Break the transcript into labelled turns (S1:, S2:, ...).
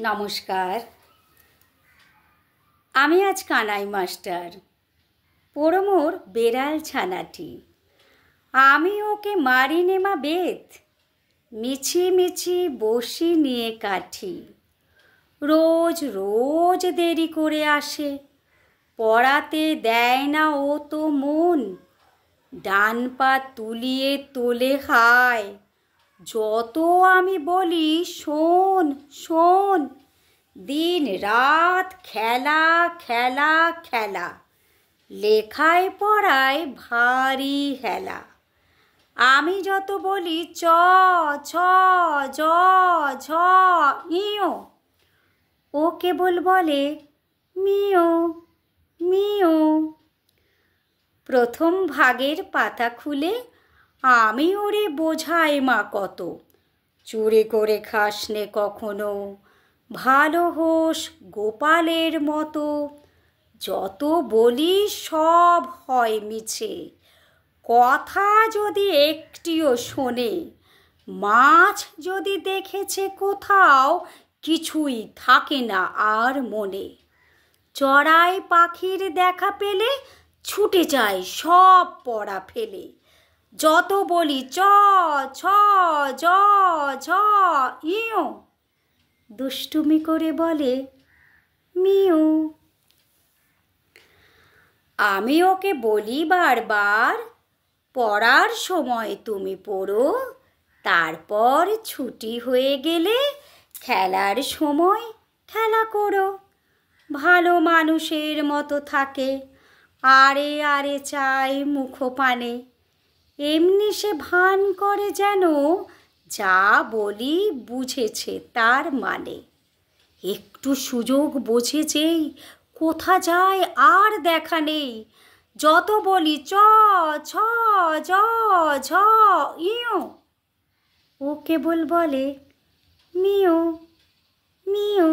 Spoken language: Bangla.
S1: নমস্কার। আমি আজ কানাই মাস্টার। পড়ো মোর বেড়াল ছানাটি। আমি ওকে মারিনে মা বেত, মিছি মিছি বসি নিয়ে কাঠি। রোজ রোজ দেরি করে আসে, পড়াতে দেয় না ও তো মন। ডান পা তুলিয়ে তোলে হায়, যত আমি বলি শোন শোন। দিন রাত খেলা খেলা খেলা, লেখায় পড়ায় ভারী হেলা। আমি যত বলি চ ছ জ ঝ ইও, ও কেবল বলে মিও মিও। প্রথম ভাগের পাতা খুলে আমি ওরে বোঝাই মা কত। চুরি করে খাসনে কখনো, ভালো হোস গোপালের মতো। যত বলি সব হয় মিছে, কথা যদি একটিও শোনে। মাছ যদি দেখেছে কোথাও, কিছুই থাকে না আর মনে। চড়াই পাখির দেখা পেলে ছুটে যায় সব পড়া ফেলে। যত বলি চ ছ জ ঝ ইও, দুষ্টুমি করে বলে মিও। আমি ওকে বলি বারবার, পড়ার সময় তুমি পড়ো, তারপর ছুটি হয়ে গেলে খেলার সময় খেলা করো। ভালো মানুষের মতো থাকে, আরে আরে চাই মুখপানে। এমনি সে ভান করে যেন যা বলি বুঝেছে তার মানে। একটু সুযোগ বোঝেছেই, কোথা যায় আর দেখা নেই। যত বলি চ ছ জ ঝ ইও, ও কেবল বলে মিও মিও।